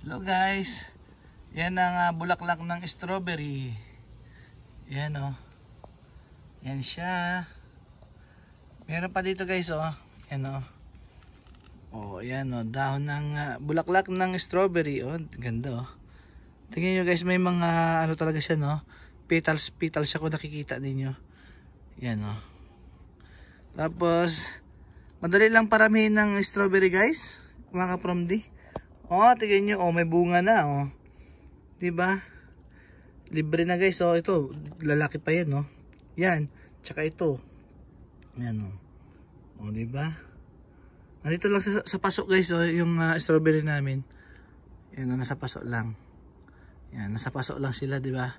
Hello guys, yan ang bulaklak ng strawberry. Yan o, yan siya. Meron pa dito guys o, yan o. O yan o, dahon ng bulaklak ng strawberry. O, ganda o. Tingnan nyo guys, may mga ano talaga siya no, petals siya kung nakikita ninyo. Yan o. Tapos madali lang paramihin ng strawberry guys, mga ka-promdi. Oh, tingnan nyo, oh, may bunga na, oh. 'Di ba? Libre na guys, oh, ito, lalaki pa 'yan, oh. Yan, tsaka ito. Yan, oh. Oh, 'di ba? Nandito lang sa pasok guys, oh, yung strawberry namin. Yan, oh, nasa pasok lang. Yan, nasa pasok lang sila, 'di ba?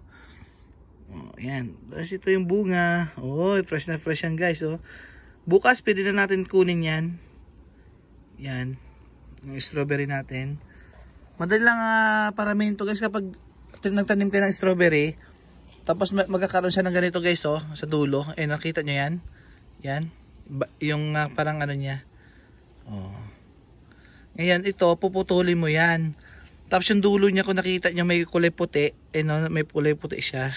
Oh, yan. Tapos ito yung bunga. Oh, fresh na fresh yan guys, oh. Bukas pwede na natin kunin 'yan. Yan. Yung strawberry natin. Madali lang paramihin to guys kapag nagtanim kayo ng strawberry. Tapos magkakaroon siya ng ganito guys, oh, sa dulo. Eh, nakita nyo yan? Yan. Yung parang ano niya. Oh. Ngayon, ito, puputulin mo yan. Tapos yung dulo niya, kung nakita nyo may kulay puti. Eh, no, may kulay puti siya.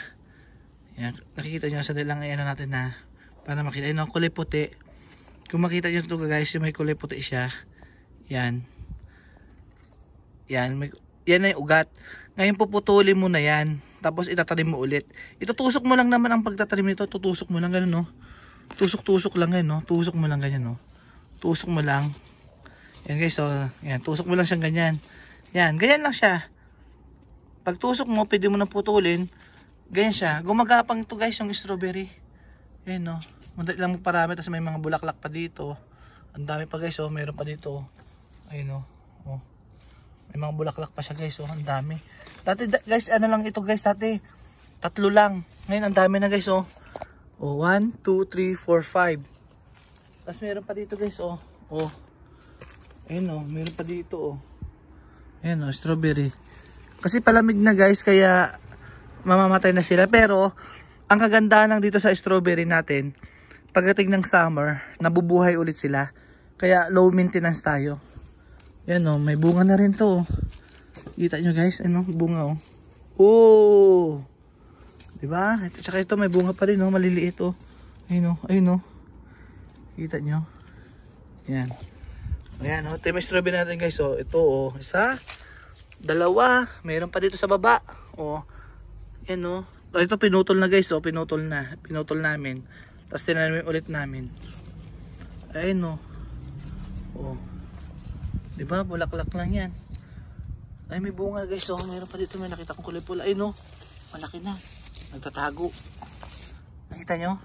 Yan. Nakikita nyo, sadali lang ano natin na para makita. Eh, no, kulay puti. Kung makita nyo ito guys, yung may kulay puti siya. Yan. Yan na yung ugat. Ngayon puputulin mo na yan. Tapos itatanim mo ulit. Itutusok mo lang naman ang pagtatanim nito. Tutusok mo lang ganun, no. Tusok-tusok lang yan, no. Tusok mo lang ganyan, no. Tusok mo lang. Yan guys, so yan, tusok mo lang siyang ganyan. Yan, ganyan lang siya. Pag tusok mo, pwede mo nang putulin. Ganyan siya. Gumagapang ito guys, yung strawberry. Yan, no. Madali lang magparami. Tapos may mga bulaklak pa dito. Ang dami pa guys, oh. Mayroon pa dito. Ayun, oh. May mga bulaklak pa siya guys, oh. Ang dami. Dati guys, ano lang ito guys, dati 3 lang. Ngayon ang dami na guys, oh. Oh, 1, 2, 3, 4, 5. Tapos meron pa dito guys, oh. Oh. Ayun, oh. Meron pa dito, oh. Ayun, oh, strawberry. Kasi palamig na guys, kaya mamamatay na sila. Pero ang kagandahan lang dito sa strawberry natin, pagdating ng summer, nabubuhay ulit sila. Kaya low maintenance tayo. Yan, oh, may bunga na rin to, oh. Kita nyo guys, ano, bunga, oh. Oh! Diba? Ito, tsaka ito, may bunga pa rin, oh, maliliit, oh. Ayun, oh, ayun, oh. Kita nyo. Yan. Ayan, oh, ito may strawberry natin guys, oh. Ito, oh, isa, dalawa, mayroon pa dito sa baba, oh. Yan, oh. Ito pinutol na guys, oh, pinutol namin. Tapos tinanim ulit namin. Ayun, oh. Oh. Diba? Bulaklak lang yan. Ay, may bunga guys, oh. Mayroon pa dito, may nakita kong kulay pula. Ay, no. Malaki na. Nagtatago. Nakita nyo?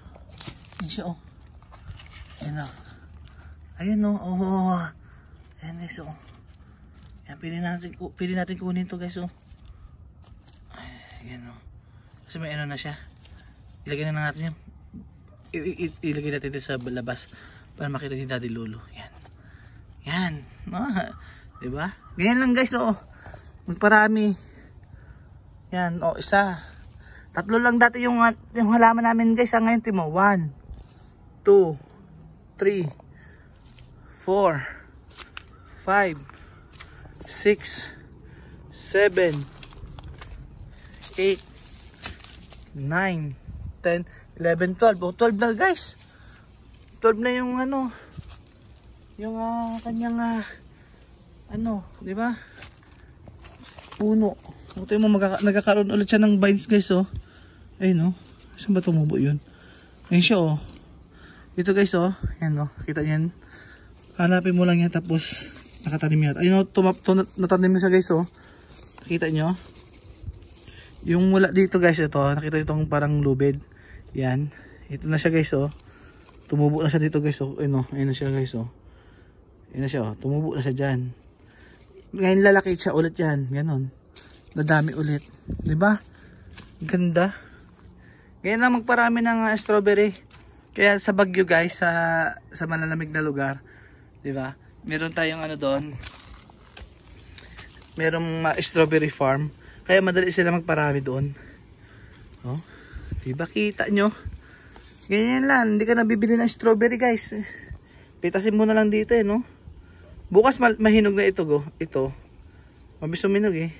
Yan siya, oh. Ayan, oh. Ayan, oh. Oh. Ayan guys, oh. Yan, pili natin kunin to guys, oh. Ayan, oh. Kasi may ano na siya. Ilagay na natin yan. Ilagay natin dito sa labas para makita ni Daddy Lolo. Yan. Yan. Ah, diba? Ganyan lang guys, oh. Magparami. Yan, oh, isa. 3 lang dati yung halaman namin guys. Ngayon, timo. 1, 2, 3, 4, 5, 6, 7, 8, 9, 10, 11, 12. Oh, 12 na guys. 12 na yung ano. Yung kanyang ano, di ba? Puno. Ito mo nagkakaroon ulit siya ng vines guys, oh. Ayun, oh. Saan ba tumubo yun? Ayun siya, oh. Ito guys, oh. Yan, oh. Kita niyan. Hanapin mo lang yan tapos nakatanim yan. Ayun, oh. Natanim na siya guys, oh. Nakita nyo? Yung mula dito guys, ito. Nakita itong parang lubid. Yan. Ito na siya guys, oh. Tumubo na siya dito guys, oh. Ayun, oh. Ayun na siya guys, oh. Ayun na siya, oh. Tumubo na siya dyan. Ngayon lalaki siya ulit yan. Ganon. Nadami ulit. Diba? Ganda. Ngayon na magparami ng strawberry. Kaya sa Baguio guys, sa malalamig na lugar, diba? Meron tayong ano doon. Merong strawberry farm. Kaya madali sila magparami doon. Oh. Diba kita nyo? Ganyan lang. Hindi ka nabibili ng strawberry guys. Pitasin mo na lang dito, no? Bukas mahinog na ito, go. Ito. Mabilis suminog eh.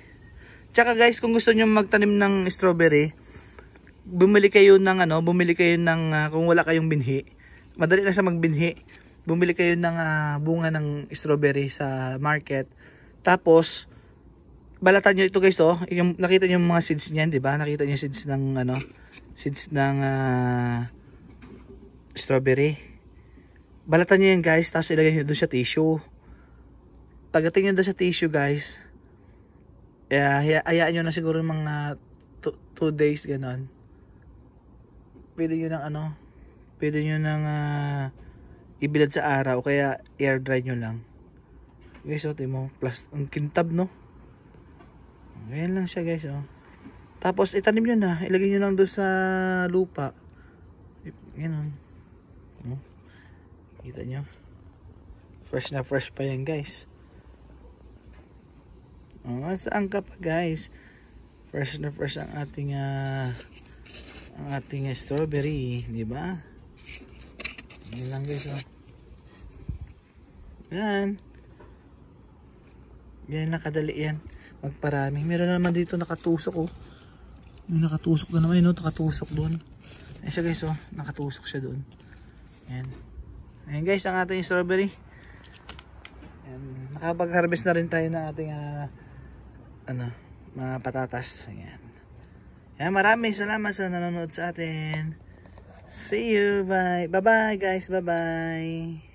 Tsaka guys, kung gusto niyo magtanim ng strawberry, bumili kayo ng kung wala kayong binhi. Madali lang siya magbinhi. Bumili kayo ng bunga ng strawberry sa market. Tapos balatan niyo ito guys, oh. Yung nakita niyo yung mga seeds niyan, 'di ba? Nakita niyo seeds ng strawberry. Balatan niyo yan guys, tapos ilagay niyo doon sa tissue. Pagdating niyo doon sa tissue guys, hayaan niyo na siguro mga 2 days ganon. Pwede niyo nang ibilad sa araw, kaya air dry nyo lang. Guys, oh, mo plus ang kintab, no? Ganyan lang siya guys, oh. Tapos itanim nyo na, ilagay nyo lang doon sa lupa. Ganun. Oh. Kita nyo? Fresh na fresh pa yan guys. Oh, saan ka pa guys? Fresh na fresh ang ating strawberry, di ba? Yan lang guys, oh. Yan. Yan lang kadali yan. Magparami. Meron na naman dito nakatusok, oh. May nakatusok na naman, no? Nakatusok doon. Ayan siya guys, oh. Nakatusok siya doon. Yan. Ayan guys, ang ating strawberry. Yan. Nakapag-harvest na rin tayo ng ating mga patatas. Ayan. Yan, maraming salamat sa nanonood sa atin. See you, bye. Bye-bye guys, bye-bye.